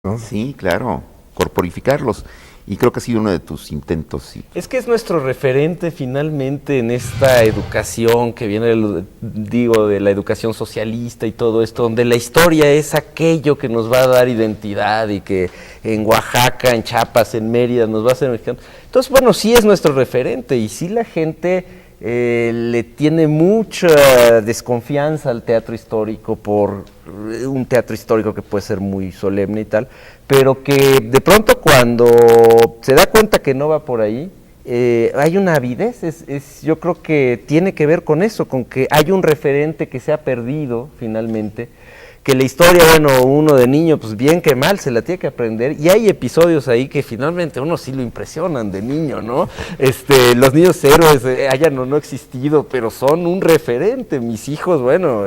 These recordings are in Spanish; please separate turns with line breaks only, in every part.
¿no?
Sí, claro, corporificarlos. Y creo que ha sido uno de tus intentos. Sí.
Es que es nuestro referente finalmente en esta educación que viene, digo, de la educación socialista y todo esto, donde la historia es aquello que nos va a dar identidad y que en Oaxaca, en Chiapas, en Mérida nos va a hacer mexicanos. Entonces, bueno, sí es nuestro referente y sí la gente le tiene mucha desconfianza al teatro histórico por un teatro histórico que puede ser muy solemne y tal, pero que de pronto cuando se da cuenta que no va por ahí, hay una avidez, yo creo que tiene que ver con eso, con que hay un referente que se ha perdido finalmente, que la historia, bueno, uno de niño, pues bien que mal, se la tiene que aprender, y hay episodios ahí que finalmente uno sí lo impresionan de niño, ¿no? Los niños héroes hayan o no existido, pero son un referente, mis hijos, bueno,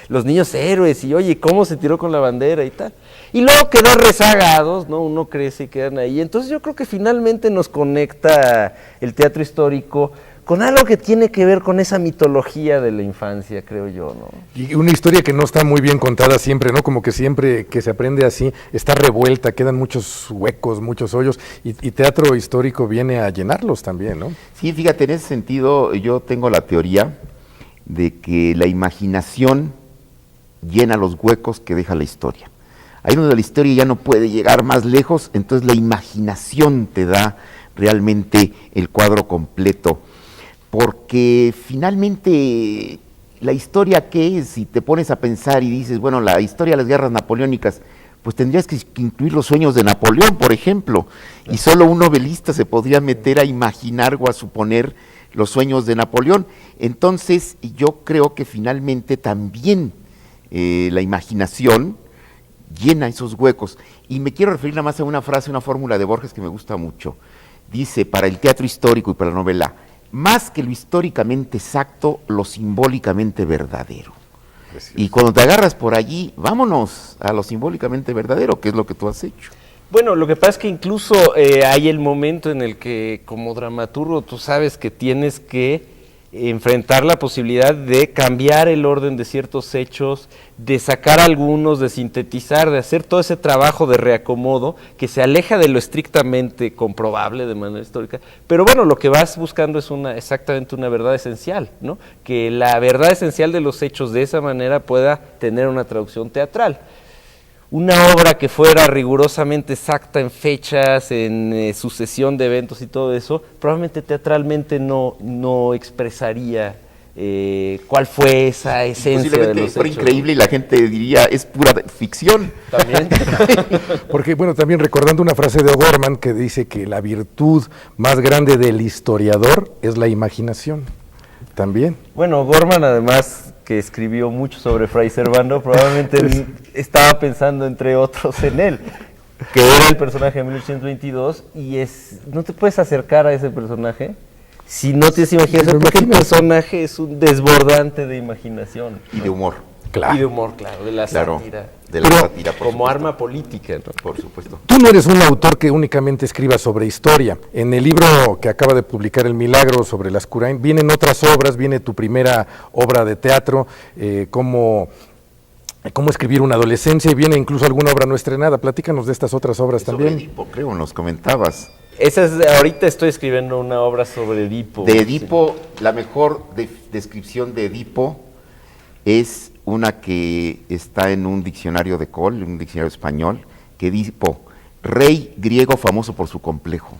los niños héroes, y oye, cómo se tiró con la bandera y tal. Y luego quedan rezagados, ¿no? Uno crece y quedan ahí. Entonces yo creo que finalmente nos conecta el teatro histórico con algo que tiene que ver con esa mitología de la infancia, creo yo, ¿no?
Y una historia que no está muy bien contada siempre, ¿no? Como que siempre que se aprende así, está revuelta, quedan muchos huecos, muchos hoyos, y teatro histórico viene a llenarlos también, ¿no?
Sí, fíjate, en ese sentido yo tengo la teoría de que la imaginación llena los huecos que deja la historia. Ahí donde la historia ya no puede llegar más lejos, entonces la imaginación te da realmente el cuadro completo. Porque finalmente la historia, ¿qué es? Si te pones a pensar y dices, bueno, la historia de las guerras napoleónicas, pues tendrías que incluir los sueños de Napoleón, por ejemplo, y solo un novelista se podría meter a imaginar o a suponer los sueños de Napoleón. Entonces yo creo que finalmente también la imaginación llena esos huecos. Y me quiero referir nada más a una frase, una fórmula de Borges que me gusta mucho. Dice, para el teatro histórico y para la novela, más que lo históricamente exacto, lo simbólicamente verdadero. Precioso. Y cuando te agarras por allí, vámonos a lo simbólicamente verdadero, que es lo que tú has hecho.
Bueno, lo que pasa es que incluso hay el momento en el que como dramaturgo tú sabes que tienes que enfrentar la posibilidad de cambiar el orden de ciertos hechos, de sacar algunos, de sintetizar, de hacer todo ese trabajo de reacomodo que se aleja de lo estrictamente comprobable de manera histórica, pero bueno, lo que vas buscando es exactamente una verdad esencial, ¿no? Que la verdad esencial de los hechos de esa manera pueda tener una traducción teatral. Una obra que fuera rigurosamente exacta en fechas, en sucesión de eventos y todo eso, probablemente teatralmente no expresaría cuál fue esa esencia de los hechos.
Increíble y la gente diría, es pura ficción.
También.
Porque, bueno, también recordando una frase de O'Gorman que dice que la virtud más grande del historiador es la imaginación. También.
Bueno, O'Gorman además, que escribió mucho sobre Fray Servando, probablemente estaba pensando entre otros en él, que era el personaje de 1822, y no te puedes acercar a ese personaje si no tienes imaginación, porque el personaje es un desbordante de imaginación.
Y de humor.
Claro. Y de humor, claro, de la sátira.
De la sátira,
como supuesto. Arma política, ¿no?
Por supuesto.
Tú no eres un autor que únicamente escriba sobre historia. En el libro que acaba de publicar El Milagro sobre las Curain, vienen otras obras, viene tu primera obra de teatro, cómo escribir una adolescencia, y viene incluso alguna obra no estrenada. Platícanos de estas otras obras también.
Sobre Edipo, creo, nos comentabas.
Ahorita estoy escribiendo una obra sobre Edipo.
De Edipo, sí. La mejor descripción de Edipo es una que está en un diccionario de Col, un diccionario español, que Edipo, rey griego famoso por su complejo.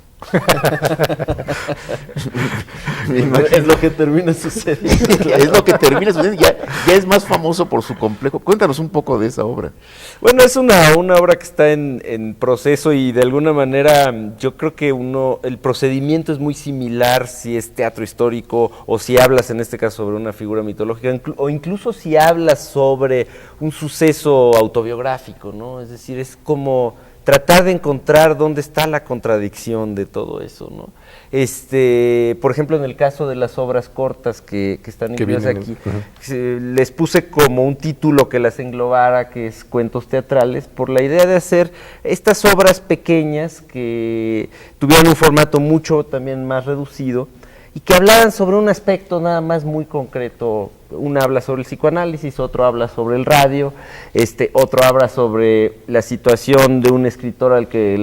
Es lo que termina sucediendo.
Es lo que termina sucediendo, ya es más famoso por su complejo. Cuéntanos un poco de esa obra.
Bueno, es una obra que está en proceso y de alguna manera yo creo que el procedimiento es muy similar si es teatro histórico o si hablas en este caso sobre una figura mitológica o incluso si hablas sobre un suceso autobiográfico, ¿no? Es decir, es como tratar de encontrar dónde está la contradicción de todo eso, ¿no? Por ejemplo, en el caso de las obras cortas que están incluidas aquí, les puse como un título que las englobara, que es Cuentos Teatrales, por la idea de hacer estas obras pequeñas que tuvieran un formato mucho también más reducido y que hablaran sobre un aspecto nada más muy concreto una habla sobre el psicoanálisis, otro habla sobre el radio, otro habla sobre la situación de un escritor al que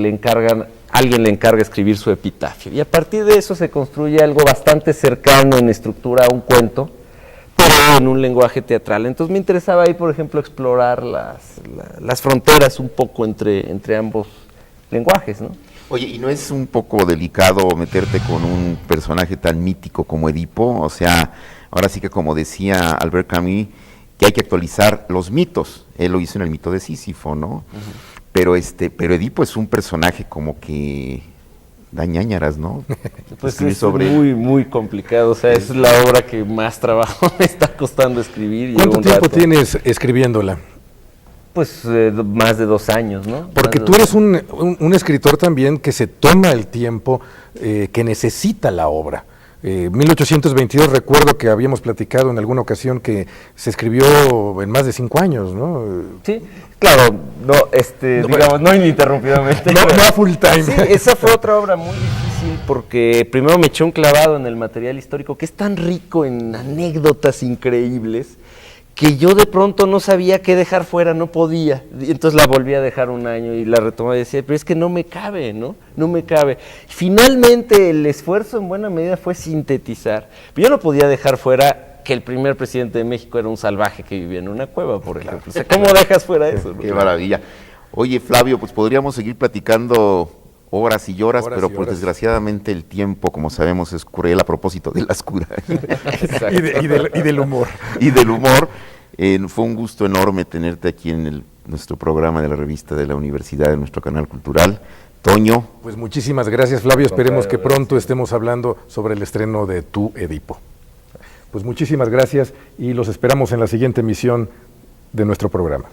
alguien le encarga escribir su epitafio. Y a partir de eso se construye algo bastante cercano en estructura a un cuento, pero en un lenguaje teatral. Entonces me interesaba ahí, por ejemplo, explorar las fronteras un poco entre ambos lenguajes, ¿no?
Oye, ¿y no es un poco delicado meterte con un personaje tan mítico como Edipo? O sea, ahora sí que como decía Albert Camus, que hay que actualizar los mitos. Él lo hizo en el mito de Sísifo, ¿no? Pero Edipo es un personaje como que da ñáñaras, ¿no?
Pues es muy, muy complicado. O sea, es la obra que más trabajo me está costando escribir.
¿Cuánto tiempo tienes escribiéndola?
Pues más de 2 años, ¿no?
Porque tú eres un escritor también que se toma el tiempo que necesita la obra. 1822, recuerdo que habíamos platicado en alguna ocasión que se escribió en más de 5 años, ¿no?
Sí, claro, digamos, no ininterrumpidamente.
No a full time.
Sí, esa fue otra obra muy difícil porque primero me eché un clavado en el material histórico que es tan rico en anécdotas increíbles que yo de pronto no sabía qué dejar fuera, no podía. Y entonces la volví a dejar un año y la retomé y decía, pero es que no me cabe, ¿no? No me cabe. Finalmente el esfuerzo en buena medida fue sintetizar. Pero yo no podía dejar fuera que el primer presidente de México era un salvaje que vivía en una cueva, por ejemplo. O sea, ¿cómo dejas fuera eso?
Qué maravilla. Oye, Flavio, pues podríamos seguir platicando horas y horas, pero pues desgraciadamente el tiempo, como sabemos, es cruel a propósito de las curas.
y del humor.
Y del humor. Fue un gusto enorme tenerte aquí en nuestro programa de la revista de la universidad, de nuestro canal cultural. Toño. Pues
muchísimas gracias, Flavio. Esperemos que pronto estemos hablando sobre el estreno de Tu Edipo. Pues muchísimas gracias y los esperamos en la siguiente emisión de nuestro programa.